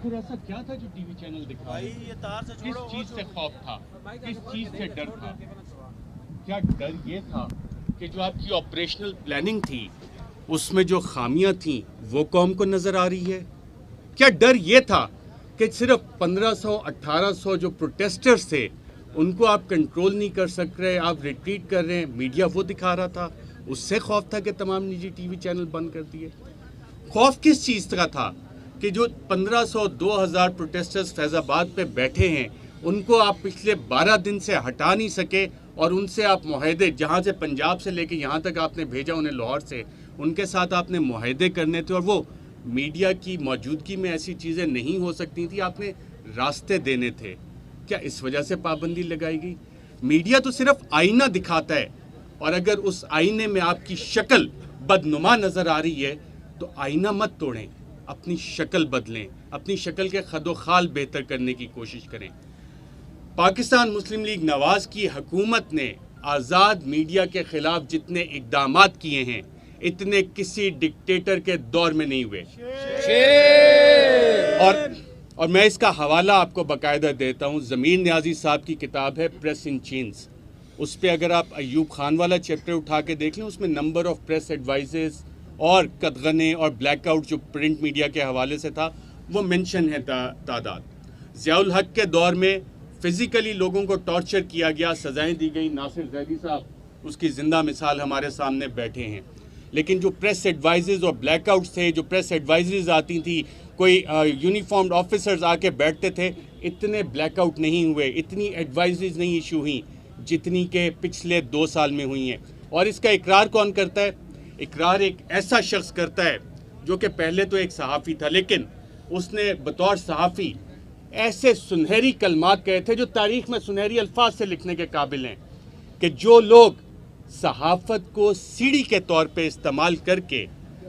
آخر ایسا کیا تھا جو ٹی وی چینل دکھا رہے تھے؟ کس چیز سے خوف تھا؟ کس چیز سے ڈر تھا؟ کیا ڈر یہ تھا کہ جو آپ کی آپریشنل پلاننگ تھی اس میں جو خامیاں تھیں وہ قوم کو نظر آ رہی ہے؟ کیا ڈر یہ تھا کہ صرف 1500-1800 جو پروٹیسٹرز تھے ان کو آپ کنٹرول نہیں کر سک رہے، آپ ریٹریٹ کر رہے ہیں، میڈیا وہ دکھا رہا تھا، اس سے خوف تھا کہ تمام نجی ٹی وی چینل بند کر دیے؟ خوف کس چیز کا تھا کہ جو 1500-2000 پروٹیسٹرز فیض آباد پہ بیٹھے ہیں ان کو آپ پچھلے 12 دن سے ہٹا نہیں سکے اور ان سے آپ معاہدے، جہاں سے پنجاب سے لے کے یہاں تک آپ نے بھیجا انہیں لاہور سے، ان کے ساتھ آپ نے معاہدے کرنے تھے اور وہ میڈیا کی موجودگی میں ایسی چیزیں نہیں ہو سکتی تھی، آپ نے راستے دینے تھے؟ کیا اس وجہ سے پابندی لگائی گئی؟ میڈیا تو صرف آئینہ دکھاتا ہے، اور اگر اس آئینے میں آپ کی شکل بدنما نظر آ رہی ہے تو آئینہ مت توڑیں، اپنی شکل بدلیں، اپنی شکل کے خد و خال بہتر کرنے کی کوشش کریں۔ پاکستان مسلم لیگ نواز کی حکومت نے آزاد میڈیا کے خلاف جتنے اقدامات کیے ہیں اتنے کسی ڈکٹیٹر کے دور میں نہیں ہوئے، اور میں اس کا حوالہ آپ کو باقاعدہ دیتا ہوں۔ ضمیر نیازی صاحب کی کتاب ہے پریس ان چینز، اس پہ اگر آپ ایوب خان والا چیپٹر اٹھا کے دیکھ لیں، اس میں نمبر آف پریس ایڈوائزرز اور قدغنے اور بلیک آؤٹ جو پرنٹ میڈیا کے حوالے سے تھا وہ منشن ہے تعداد۔ ضیاء الحق کے دور میں فزیکلی لوگوں کو ٹارچر کیا گیا، سزائیں دی گئی، ناصر زیدی صاحب اس کی زندہ مثال ہمارے سامنے بیٹھے ہیں۔ لیکن جو پریس ایڈوائزرز اور بلیک آؤٹس تھے، جو پریس ایڈوائزریز آتی تھیں، کوئی یونیفارمڈ آفیسرز آ کے بیٹھتے تھے، اتنے بلیک آؤٹ نہیں ہوئے، اتنی ایڈوائزریز نہیں ایشو ہوئیں جتنی کہ پچھلے 2 سال میں ہوئی ہیں۔ اور اس کا اقرار کون کرتا ہے؟ اقرار ایک ایسا شخص کرتا ہے جو کہ پہلے تو ایک صحافی تھا، لیکن اس نے بطور صحافی ایسے سنہری کلمات کہے تھے جو تاریخ میں سنہری الفاظ سے لکھنے کے قابل ہیں، کہ جو لوگ صحافت کو سیڑھی کے طور پہ استعمال کر کے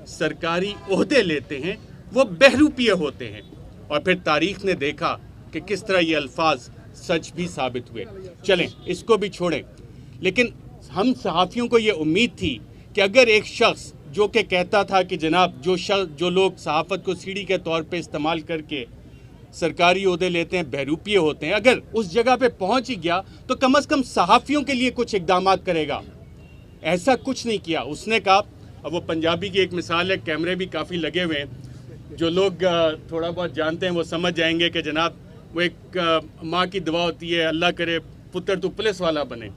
سرکاری عہدے لیتے ہیں وہ بہروپیے ہوتے ہیں، اور پھر تاریخ نے دیکھا کہ کس طرح یہ الفاظ سچ بھی ثابت ہوئے۔ چلیں اس کو بھی چھوڑیں، لیکن ہم صحافیوں کو یہ امید تھی کہ اگر ایک شخص جو کہ کہتا تھا کہ جناب جو لوگ صحافت کو سیڑھی کے طور پہ استعمال کر کے سرکاری عہدے لیتے ہیں بہروپیے ہوتے ہیں، اگر اس جگہ پہ پہنچ ہی گیا تو کم از کم صحافیوں کے لیے کچھ اقدامات کرے گا۔ ایسا کچھ نہیں کیا۔ اس نے کہا، اب وہ پنجابی کی ایک مثال ہے، کیمرے بھی کافی لگے ہوئے ہیں، جو لوگ تھوڑا بہت جانتے ہیں وہ سمجھ جائیں گے کہ جناب وہ ایک ماں کی دعا ہوتی ہے، اللہ کرے پتر تو پولیس والا بنے۔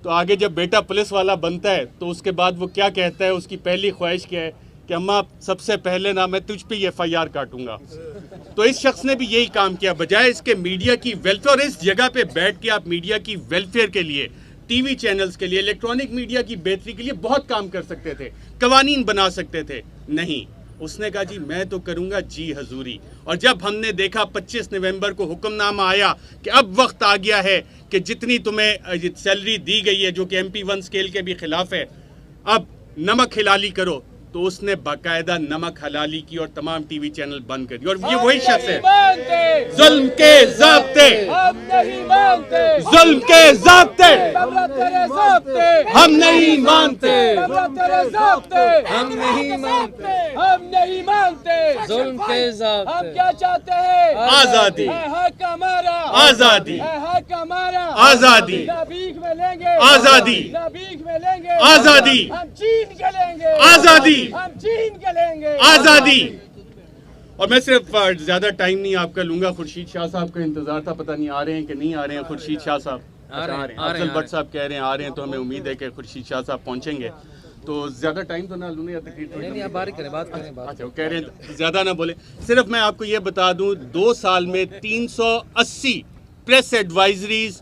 تو آگے جب بیٹا پولیس والا بنتا ہے تو اس کے بعد وہ کیا کہتا ہے، اس کی پہلی خواہش کیا ہے کہ اماں سب سے پہلے نا میں تجھ پہ یہ FIR کاٹوں گا۔ تو اس شخص نے بھی یہی کام کیا، بجائے اس کے میڈیا کی ویلفیئر، اور اس جگہ پہ بیٹھ کے آپ میڈیا کی ویلفیئر کے لیے، ٹی وی چینلز کے لیے، الیکٹرانک میڈیا کی بہتری کے لیے بہت کام کر سکتے تھے، قوانین بنا سکتے تھے، نہیں، اس نے کہا جی میں تو کروں گا جی حضوری۔ اور جب ہم نے دیکھا 25 نومبر کو حکم نامہ آیا کہ اب وقت آ گیا ہے کہ جتنی تمہیں سیلری دی گئی ہے جو کہ MP1 اسکیل کے بھی خلاف ہے، اب نمک حلالی کرو، تو اس نے باقاعدہ نمک حلالی کی اور تمام ٹی وی چینل بند کر دی۔ اور یہ وہی شخص ہے، ظلم کے ضابطے، ظلم کے ضابطے ہم نہیں مانتے، ہم نہیں مانتے ظلم کے ضابطے۔ ہم کیا چاہتے ہیں؟ آزادی، حق ہمارا، آزادی، حق ہمارا، آزادی، نہ بھیک میں لیں گے، آزادی، نہ بھیک میں لیں گے، آزادی، ہم چین کے لیں گے، آزادی، ہم چین کے لیں گے، آزادی۔ اور میں صرف زیادہ ٹائم نہیں آپ کا لوں گا، خورشید شاہ صاحب کا انتظار تھا، پتہ نہیں آ رہے ہیں کہ نہیں آ رہے ہیں خورشید شاہ صاحب؟ آ رہے ہیں۔ افضل بٹ صاحب کہہ رہے ہیں آ رہے ہیں، تو ہمیں امید ہے کہ خورشید شاہ صاحب پہنچیں گے۔ تو زیادہ ٹائم تو نہ لوں یا تقریر نہیں آپ بات کریں، بات کریں، اچھا، وہ کہہ رہے ہیں زیادہ نہ بولیں۔ صرف میں آپ کو یہ بتا دوں 2 سال میں 380 پریس ایڈوائزریز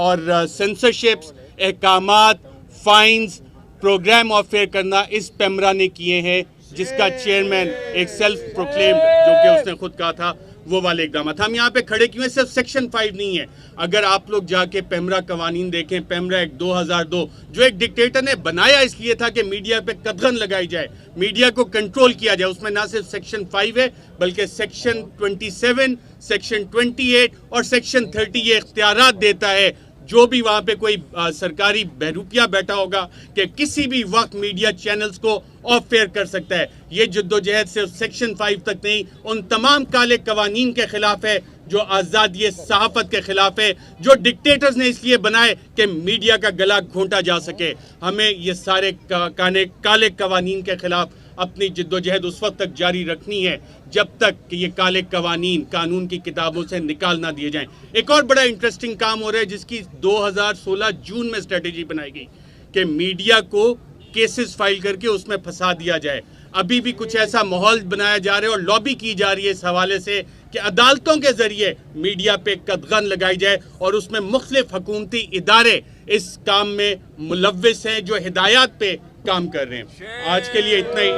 اور سینسرشپس، احکامات، فائنز، پروگرام آف فیئر کرنا اس پیمرا نے کیے ہیں، جس کا چیئرمین ایک سیلف پروکلیم جو کہ اس نے خود کہا تھا وہ والے اقدامات۔ ہم یہاں پہ کھڑے کیوں ہیں؟ صرف سیکشن 5 نہیں ہے، اگر آپ لوگ جا کے پیمرا قوانین دیکھیں، پیمرا ایکٹ 2002 جو ایک ڈکٹیٹر نے بنایا اس لیے تھا کہ میڈیا پہ قدغن لگائی جائے، میڈیا کو کنٹرول کیا جائے، اس میں نہ صرف سیکشن 5 ہے بلکہ سیکشن 27، سیکشن 28 اور سیکشن 30 یہ اختیارات دیتا ہے جو بھی وہاں پہ کوئی سرکاری بہروپیہ بیٹھا ہوگا کہ کسی بھی وقت میڈیا چینلز کو آف ایئر کر سکتا ہے. یہ جدوجہد صرف سیکشن 5 تک نہیں، ان تمام کالے قوانین کے خلاف ہے جو آزادی صحافت کے خلاف ہے، جو ڈکٹیٹرز نے اس لیے بنائے کہ میڈیا کا گلا گھونٹا جا سکے. ہمیں یہ سارے کالے قوانین کے خلاف اپنی جدوجہد اس وقت تک جاری رکھنی ہے جب تک کہ یہ کالے قوانین قانون کی کتابوں سے نکال نہ دیے جائیں. ایک اور بڑا انٹرسٹنگ کام ہو رہا ہے جس کی 2016 جون میں اسٹریٹجی بنائی گئی کہ میڈیا کو کیسز فائل کر کے اس میں پھنسا دیا جائے. ابھی بھی کچھ ایسا ماحول بنایا جا رہا ہے اور لابی کی جا رہی ہے اس حوالے سے کہ عدالتوں کے ذریعے میڈیا پہ قدغن لگائی جائے، اور اس میں مختلف حکومتی ادارے اس کام میں ملوث ہیں جو ہدایات پہ کام کر رہے ہیں. آج کے لیے اتنا ہی.